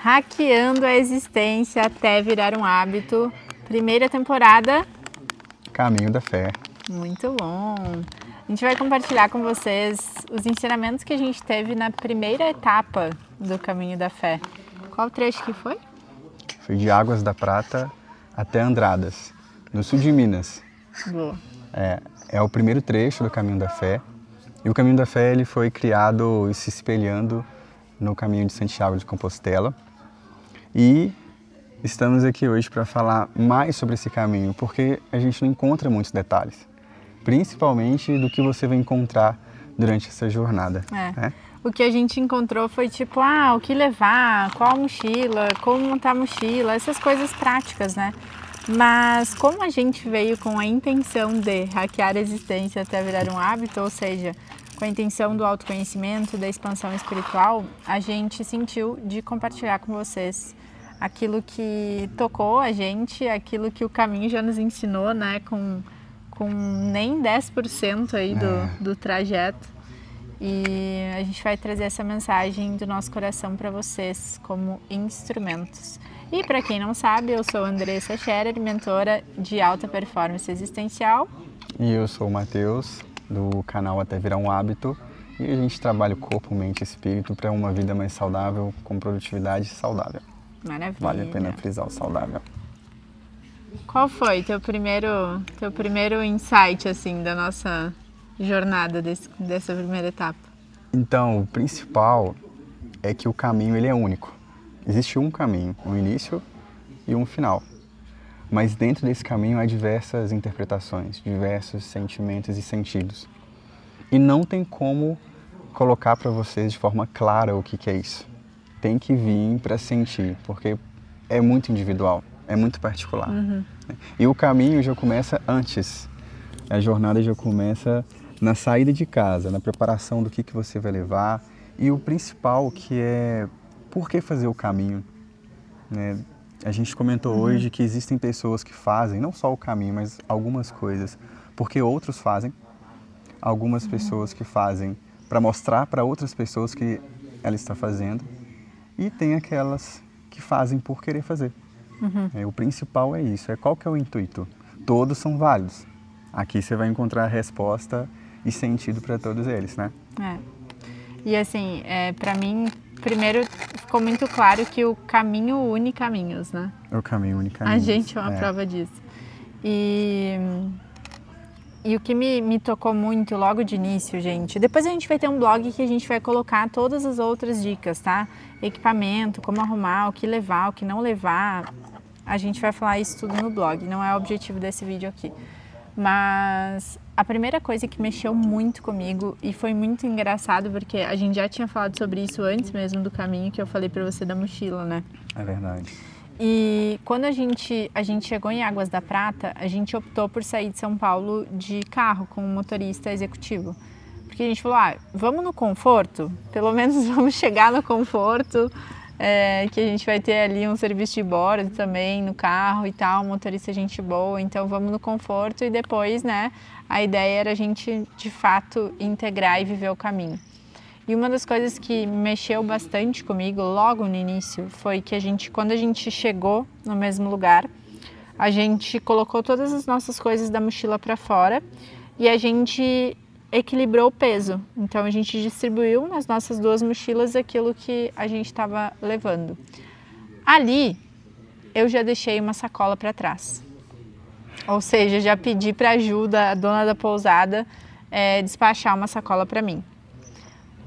Hackeando a existência até virar um hábito. Primeira temporada. Caminho da Fé. Muito bom. A gente vai compartilhar com vocês os ensinamentos que a gente teve na primeira etapa do Caminho da Fé. Qual trecho que foi? Foi de Águas da Prata até Andradas, no sul de Minas. Boa. É o primeiro trecho do Caminho da Fé. E o Caminho da Fé ele foi criado e se espelhando no Caminho de Santiago de Compostela. E estamos aqui hoje para falar mais sobre esse caminho, porque a gente não encontra muitos detalhes, principalmente do que você vai encontrar durante essa jornada. Né? O que a gente encontrou foi tipo, o que levar, qual mochila, como montar a mochila, essas coisas práticas, né? Mas como a gente veio com a intenção de hackear a existência até virar um hábito, ou seja, com a intenção do autoconhecimento, da expansão espiritual, a gente sentiu de compartilhar com vocês aquilo que tocou a gente, aquilo que o caminho já nos ensinou, né? Com nem 10% aí do trajeto. E a gente vai trazer essa mensagem do nosso coração para vocês como instrumentos. E para quem não sabe, eu sou Andressa Scherer, mentora de alta performance existencial. E eu sou o Matheus, do canal Até Virar um Hábito. E a gente trabalha o corpo, mente e espírito para uma vida mais saudável, com produtividade saudável. Maravilha. Vale a pena frisar o saudável. Qual foi teu primeiro insight assim da nossa jornada dessa primeira etapa? Então, o principal é que o caminho ele é único. Existe um caminho, um início e um final. Mas dentro desse caminho há diversas interpretações, diversos sentimentos e sentidos. E não tem como colocar para vocês de forma clara o que é isso. Tem que vir para sentir, porque é muito individual, é muito particular. E o caminho já começa antes. A jornada já começa na saída de casa, na preparação do que você vai levar. E o principal que é por que fazer o caminho. Né? A gente comentou hoje que existem pessoas que fazem, não só o caminho, mas algumas coisas, porque outros fazem. Algumas pessoas que fazem para mostrar para outras pessoas que ela está fazendo. E tem aquelas que fazem por querer fazer. O principal é isso, qual que é o intuito? Todos são válidos. Aqui você vai encontrar a resposta e sentido para todos eles, né? E assim, para mim, primeiro ficou muito claro que o caminho une caminhos, né? O caminho une caminhos. A gente é uma prova disso. E o que me tocou muito logo de início, gente, depois a gente vai ter um blog que a gente vai colocar todas as outras dicas, tá? Equipamento, como arrumar, o que levar, o que não levar. A gente vai falar isso tudo no blog, não é o objetivo desse vídeo aqui. Mas a primeira coisa que mexeu muito comigo e foi muito engraçado, porque a gente já tinha falado sobre isso antes mesmo do caminho, que eu falei pra você da mochila, né? É verdade. E quando a gente chegou em Águas da Prata, a gente optou por sair de São Paulo de carro com um motorista executivo. Porque a gente falou, vamos no conforto, pelo menos vamos chegar no conforto, que a gente vai ter ali um serviço de bordo também no carro e tal, motorista gente boa, então vamos no conforto e depois, né, a ideia era a gente de fato integrar e viver o caminho. E uma das coisas que mexeu bastante comigo logo no início foi que quando a gente chegou no mesmo lugar, a gente colocou todas as nossas coisas da mochila para fora e a gente equilibrou o peso. Então a gente distribuiu nas nossas duas mochilas aquilo que a gente estava levando. Ali eu já deixei uma sacola para trás. Ou seja, já pedi para ajuda a dona da pousada despachar uma sacola para mim.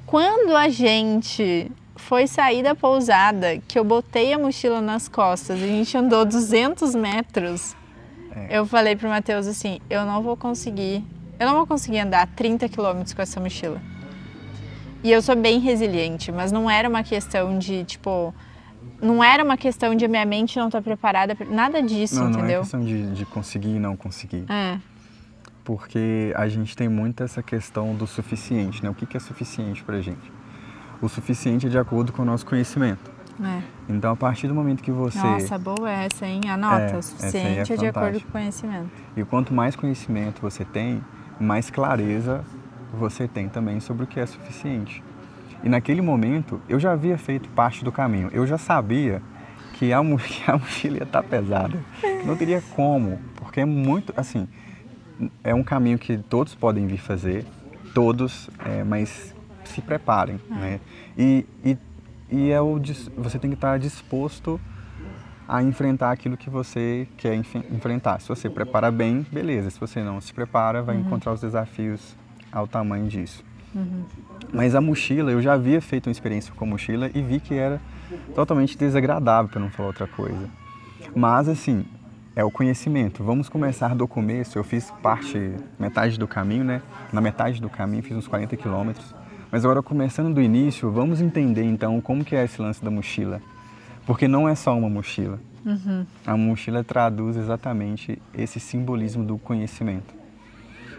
Quando a gente foi sair da pousada, que eu botei a mochila nas costas, a gente andou 200 metros, eu falei pro Matheus assim, eu não vou conseguir andar 30 quilômetros com essa mochila. E eu sou bem resiliente, mas não era uma questão de, não era uma questão de a minha mente não estar preparada, nada disso, entendeu? Não é questão de conseguir e não conseguir. Porque a gente tem muito essa questão do suficiente, né? O que é suficiente pra gente? O suficiente é de acordo com o nosso conhecimento. Então, a partir do momento que você... Nossa, boa essa, hein? Anota, o suficiente é de acordo com o conhecimento. E quanto mais conhecimento você tem, mais clareza você tem também sobre o que é suficiente. E naquele momento, eu já havia feito parte do caminho. Eu já sabia que a mochila ia estar pesada. Não teria como, porque é muito, assim, é um caminho que todos podem vir fazer, todos, mas se preparem, né? E você tem que estar disposto a enfrentar aquilo que você quer enfrentar. Se você prepara bem, beleza. Se você não se prepara, vai encontrar os desafios ao tamanho disso. Mas a mochila, eu já havia feito uma experiência com mochila e vi que era totalmente desagradável, para não falar outra coisa. Mas, assim, é o conhecimento. Vamos começar do começo. Eu fiz metade do caminho, né? Na metade do caminho, fiz uns 40 quilômetros. Mas agora, começando do início, vamos entender, então, como que é esse lance da mochila. Porque não é só uma mochila. A mochila traduz exatamente esse simbolismo do conhecimento.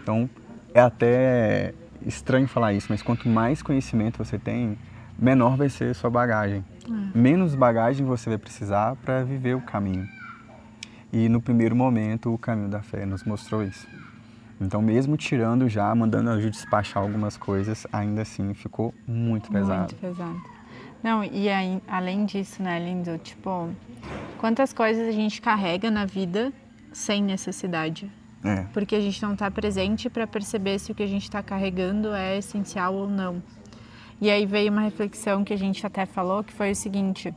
Então, é até estranho falar isso, mas quanto mais conhecimento você tem, menor vai ser a sua bagagem. Menos bagagem você vai precisar para viver o caminho. E no primeiro momento, o caminho da fé nos mostrou isso. Então, mesmo tirando já, mandando a Ju despachar algumas coisas, ainda assim ficou muito pesado. Muito pesado. Não, e aí, além disso, né, lindo, tipo, quantas coisas a gente carrega na vida sem necessidade? Porque a gente não está presente para perceber se o que a gente está carregando é essencial ou não. E aí veio uma reflexão que a gente até falou, que foi o seguinte: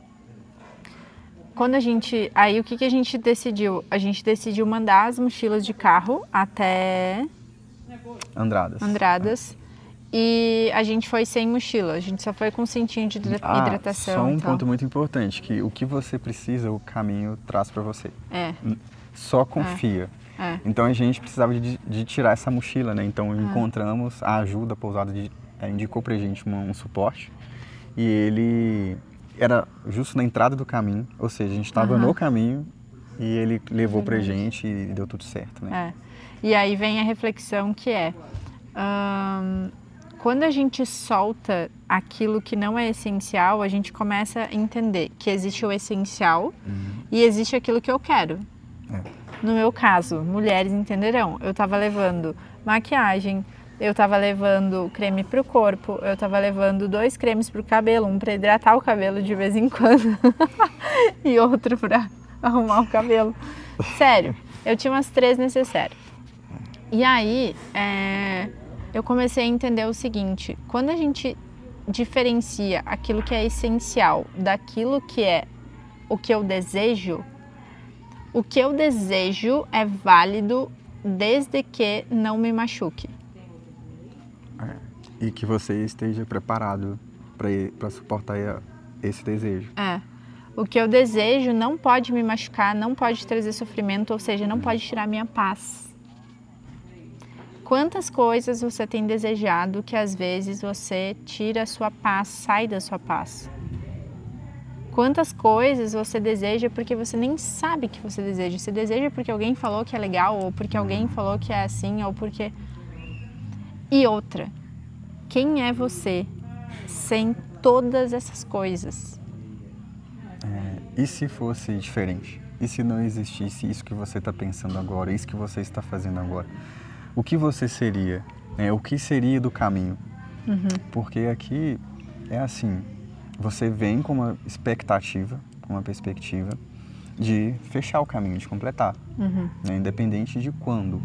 quando a gente... Aí o que a gente decidiu? A gente decidiu mandar as mochilas de carro até... Andradas. E a gente foi sem mochila, a gente só foi com cintinho de hidratação. Só um ponto muito importante, que o que você precisa, o caminho traz para você. Só confia. Então a gente precisava de tirar essa mochila, né? Então encontramos a ajuda, a pousada indicou pra gente um suporte. E ele era justo na entrada do caminho, ou seja, a gente estava no caminho e ele levou pra gente e deu tudo certo, né? E aí vem a reflexão que é... quando a gente solta aquilo que não é essencial, a gente começa a entender que existe o essencial e existe aquilo que eu quero. No meu caso, mulheres entenderão, eu estava levando maquiagem, eu estava levando creme para o corpo, eu estava levando 2 cremes para o cabelo, um para hidratar o cabelo de vez em quando e outro para arrumar o cabelo. Sério, eu tinha umas 3 necessárias. E aí, eu comecei a entender o seguinte: quando a gente diferencia aquilo que é essencial daquilo que é o que eu desejo, o que eu desejo é válido desde que não me machuque. E que você esteja preparado para suportar esse desejo. O que eu desejo não pode me machucar, não pode trazer sofrimento, ou seja, não pode tirar minha paz. Quantas coisas você tem desejado que às vezes você tira a sua paz, sai da sua paz? Quantas coisas você deseja porque você nem sabe que você deseja? Você deseja porque alguém falou que é legal, ou porque alguém falou que é assim, ou porque... E outra, quem é você sem todas essas coisas? E se fosse diferente? E se não existisse isso que você está pensando agora, isso que você está fazendo agora? O que você seria? O que seria do caminho? Porque aqui é assim, você vem com uma expectativa, com uma perspectiva de fechar o caminho, de completar, né? Independente de quando.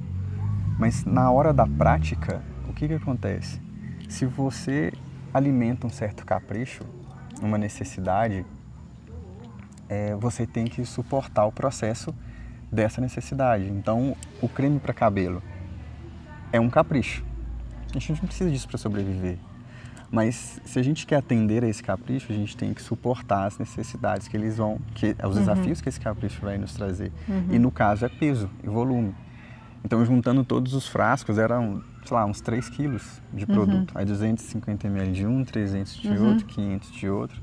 Mas na hora da prática, o que acontece? Se você alimenta um certo capricho, uma necessidade, você tem que suportar o processo dessa necessidade. Então, o creme para cabelo é um capricho. A gente não precisa disso para sobreviver. Mas se a gente quer atender a esse capricho, a gente tem que suportar as necessidades os desafios que esse capricho vai nos trazer. E no caso é peso e volume. Então, juntando todos os frascos, eram, sei lá, uns 3 quilos de produto. Aí 250 ml de um, 300 de outro, 500 de outro.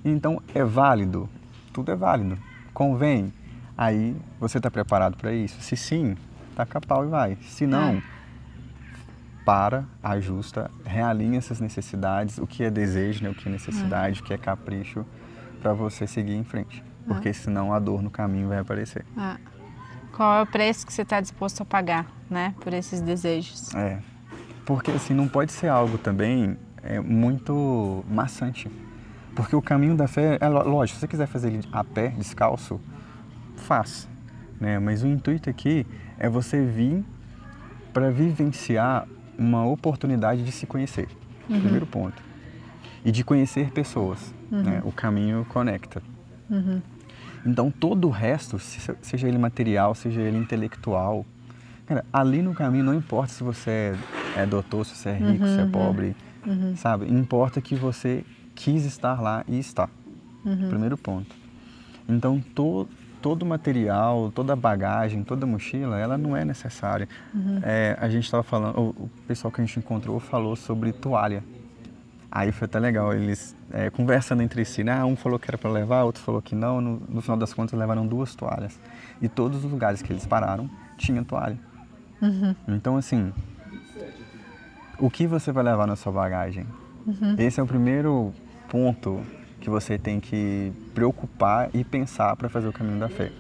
Então, é válido? Tudo é válido. Convém? Aí, você está preparado para isso? Se sim, taca pau e vai. Se não, para, ajusta, realinha essas necessidades, o que é desejo, né, o que é necessidade, o que é capricho, para você seguir em frente. Porque senão a dor no caminho vai aparecer. Qual é o preço que você está disposto a pagar, né, por esses desejos? Porque assim, não pode ser algo também é muito maçante. Porque o caminho da fé, lógico, se você quiser fazer ele a pé, descalço, faça, né? Mas o intuito aqui é você vir para vivenciar uma oportunidade de se conhecer, primeiro ponto. E de conhecer pessoas, né? O caminho conecta. Então todo o resto, seja ele material, seja ele intelectual, cara, ali no caminho não importa se você é doutor, se você é rico, se é pobre, sabe? Importa que você quis estar lá e está. Primeiro ponto. Então todo o material, toda a bagagem, toda a mochila, ela não é necessária. A gente estava falando, o pessoal que a gente encontrou falou sobre toalha. Aí foi até legal, eles conversando entre si, né? Um falou que era para levar, outro falou que não. No final das contas levaram 2 toalhas. E todos os lugares que eles pararam tinha toalha. Então assim, o que você vai levar na sua bagagem? Esse é o primeiro ponto que você tem que preocupar e pensar para fazer o caminho da fé.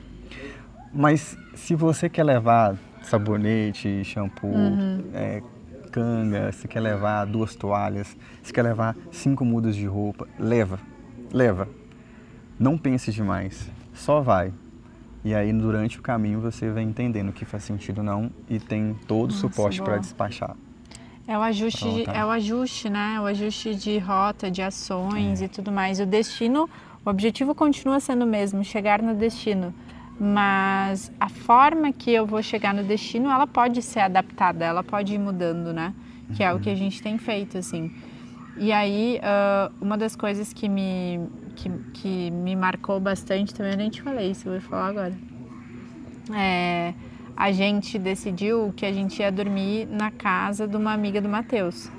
Mas se você quer levar sabonete, shampoo, canga, se quer levar 2 toalhas, se quer levar 5 mudas de roupa, leva. Não pense demais, só vai. E aí durante o caminho você vai entendendo o que faz sentido ou não e tem todo o suporte para despachar. É o ajuste, né? O ajuste de rota, de ações e tudo mais. O destino, o objetivo continua sendo o mesmo, chegar no destino. Mas a forma que eu vou chegar no destino, ela pode ser adaptada, ela pode ir mudando, né? Que é o que a gente tem feito, assim. E aí, uma das coisas que me marcou bastante, também eu nem te falei isso, eu vou falar agora. A gente decidiu que a gente ia dormir na casa de uma amiga do Matheus.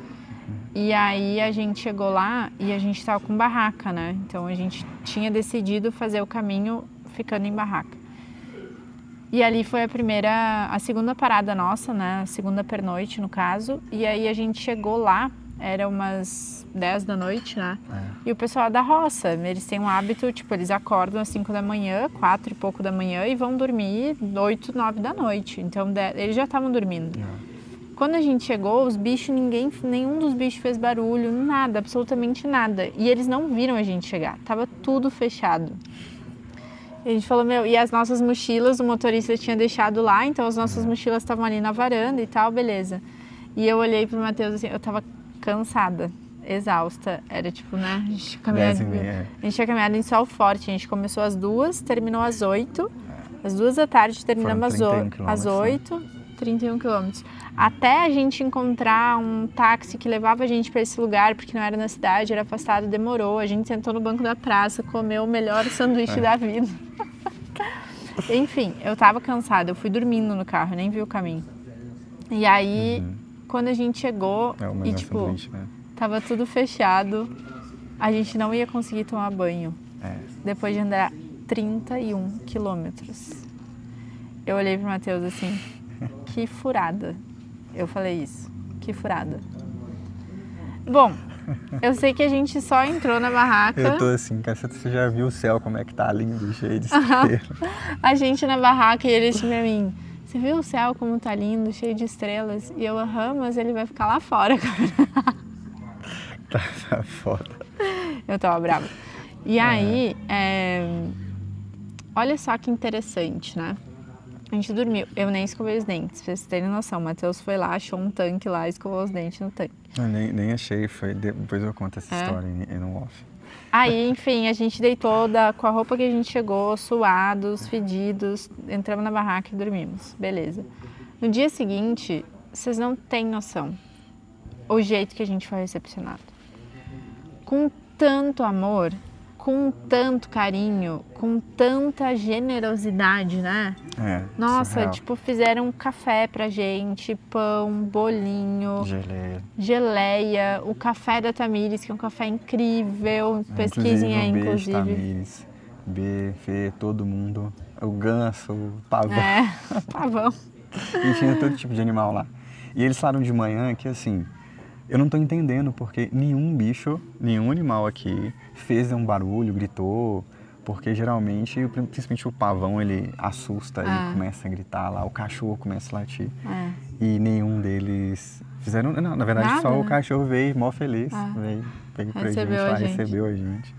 E aí a gente chegou lá e a gente estava com barraca, né? Então a gente tinha decidido fazer o caminho ficando em barraca. E ali foi a segunda parada nossa, né? A segunda pernoite, no caso. E aí a gente chegou lá, era umas 10 da noite, né? E o pessoal da roça, eles têm um hábito, tipo, eles acordam às 5 da manhã, 4 e pouco da manhã e vão dormir 8, 9 da noite. Então, eles já estavam dormindo. Quando a gente chegou, os bichos, nenhum dos bichos fez barulho, nada, absolutamente nada. E eles não viram a gente chegar, tava tudo fechado. E a gente falou, e as nossas mochilas, o motorista tinha deixado lá, então as nossas mochilas estavam ali na varanda e tal, beleza. E eu olhei pro Matheus assim, eu tava cansada, exausta, era tipo, né, a gente tinha caminhado em sol forte, a gente começou às 2, terminou às 8, às 2 da tarde terminamos às 8, 31 quilômetros. Até a gente encontrar um táxi que levava a gente para esse lugar, porque não era na cidade, era afastado, demorou. A gente sentou no banco da praça, comeu o melhor sanduíche da vida. Enfim, eu tava cansada, eu fui dormindo no carro, nem vi o caminho. E aí, quando a gente chegou e tipo, tava tudo fechado, a gente não ia conseguir tomar banho. Depois de andar 31 quilômetros. Eu olhei pro Matheus assim, que furada. Eu falei isso, que furada. Bom, eu sei que a gente só entrou na barraca. Eu tô assim, cara, você já viu o céu, como é que tá lindo, cheio de estrela. A gente na barraca e ele disse pra mim, você viu o céu como tá lindo, cheio de estrelas? E eu, mas ele vai ficar lá fora, cara. Tá foda. Eu tava brava. E aí, olha só que interessante, né? A gente dormiu, eu nem escovei os dentes, pra vocês terem noção. O Matheus foi lá, achou um tanque lá e escovou os dentes no tanque. Eu nem achei, depois eu conto essa história no off. Aí, enfim, a gente deitou com a roupa que a gente chegou, suados, fedidos, entramos na barraca e dormimos, beleza. No dia seguinte, vocês não têm noção o jeito que a gente foi recepcionado. Com tanto amor, com tanto carinho, com tanta generosidade, né? Nossa, surreal. tipo, fizeram café pra gente, pão, bolinho, geleia, o café da Tamires, que é um café incrível, pesquisem aí, inclusive. Tamires, B, Fê, todo mundo, o ganso, o pavão. Pavão. E tinha todo tipo de animal lá. E eles falaram de manhã que, assim, eu não tô entendendo porque nenhum bicho, nenhum animal aqui fez um barulho, gritou, porque geralmente, principalmente o pavão, ele assusta e começa a gritar lá, o cachorro começa a latir. e nenhum deles fizeram, não, na verdade Nada, só o né? cachorro veio mó feliz, veio pra gente Recebeu a lá, gente. recebeu a gente.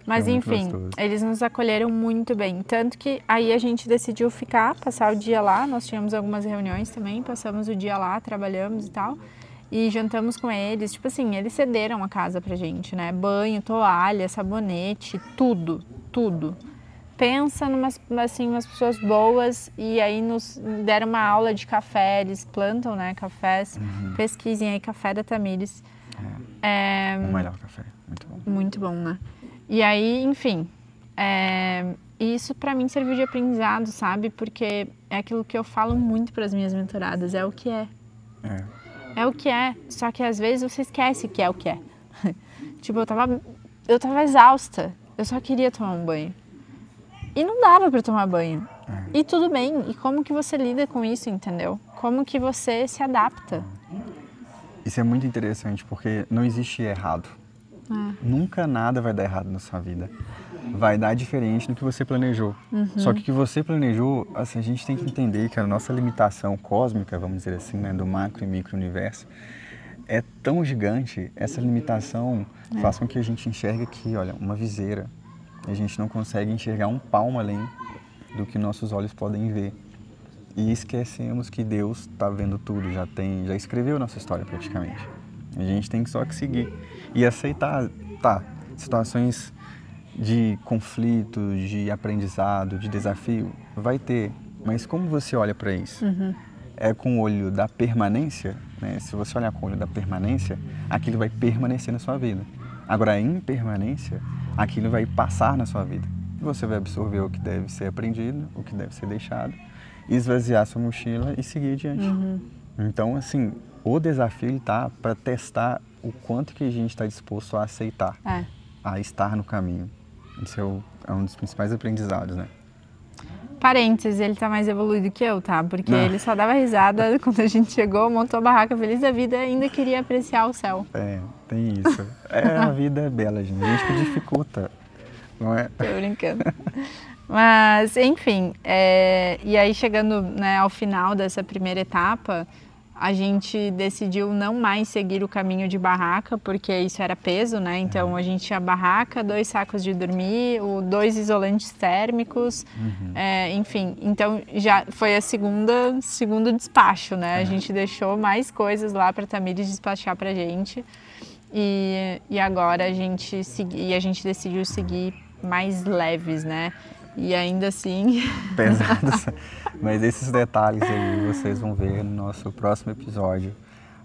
Mas Foi muito enfim, gostoso. eles nos acolheram muito bem. Tanto que aí a gente decidiu passar o dia lá. Nós tínhamos algumas reuniões também, passamos o dia lá, trabalhamos e tal. E jantamos com eles. Tipo assim, eles cederam a casa pra gente, né? Banho, toalha, sabonete, tudo, tudo. Pensa numas pessoas boas, e aí nos deram uma aula de café. Eles plantam, né, cafés. Pesquisem aí, café da Tamires. O melhor café, muito bom. Muito bom, né? E aí, enfim, isso pra mim serviu de aprendizado, sabe? Porque é aquilo que eu falo muito pras minhas mentoradas, é o que é. É o que é, só que às vezes você esquece que é o que é. Tipo, eu tava exausta, eu só queria tomar um banho. E não dava pra tomar banho. E tudo bem, e como que você lida com isso, entendeu? Como que você se adapta? Isso é muito interessante, porque não existe errado. Nunca nada vai dar errado na sua vida. Vai dar diferente do que você planejou. Só que o que você planejou, assim, a gente tem que entender que a nossa limitação cósmica, vamos dizer assim, né, do macro e micro universo, é tão gigante, essa limitação faz com que a gente enxergue aqui, olha, uma viseira. A gente não consegue enxergar um palmo além do que nossos olhos podem ver. E esquecemos que Deus está vendo tudo, já escreveu nossa história praticamente. A gente tem só que seguir e aceitar, situações de conflito, de aprendizado, de desafio, vai ter. Mas como você olha para isso? É com o olho da permanência, né? Se você olhar com o olho da permanência, aquilo vai permanecer na sua vida. Agora, a impermanência, aquilo vai passar na sua vida. Você vai absorver o que deve ser aprendido, o que deve ser deixado, esvaziar sua mochila e seguir adiante. Então, assim, o desafio está para testar o quanto que a gente está disposto a aceitar, a estar no caminho. Isso é um dos principais aprendizados, né? Parênteses, ele tá mais evoluído que eu, tá? Porque ele só dava risada quando a gente chegou, montou a barraca feliz da vida e ainda queria apreciar o céu. Tem isso. A vida é bela, gente. A gente que dificulta, não é? Tô brincando. Mas, enfim, e aí chegando, né, ao final dessa primeira etapa, a gente decidiu não mais seguir o caminho de barraca, porque isso era peso, né? Então a gente tinha barraca, 2 sacos de dormir, 2 isolantes térmicos, enfim. Então já foi a segundo despacho, né? A gente deixou mais coisas lá para a Tamires despachar pra gente. E agora a gente decidiu seguir mais leves, né? E ainda assim... Pesados. Mas esses detalhes aí vocês vão ver no nosso próximo episódio,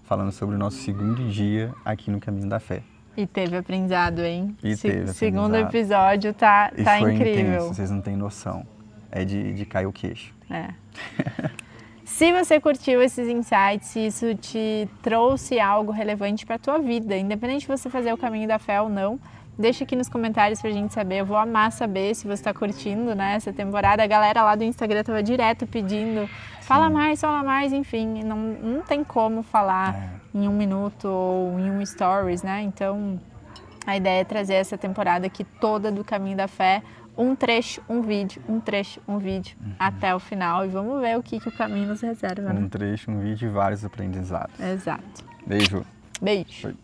falando sobre o nosso segundo dia aqui no Caminho da Fé. E teve aprendizado, hein? aprendizado. Segundo episódio tá foi incrível. Intenso, vocês não têm noção. É de cair o queixo. Se você curtiu esses insights, se isso te trouxe algo relevante para a tua vida, independente de você fazer o Caminho da Fé ou não, deixa aqui nos comentários pra gente saber. Eu vou amar saber se você tá curtindo, né, essa temporada. A galera lá do Instagram tava direto pedindo, fala mais, enfim. Não tem como falar em 1 minuto ou em um stories, né? Então, a ideia é trazer essa temporada aqui toda do Caminho da Fé. Um trecho, um vídeo, até o final. E vamos ver o que o caminho nos reserva, né? Um trecho, um vídeo e vários aprendizados. Exato. Beijo. Beijo.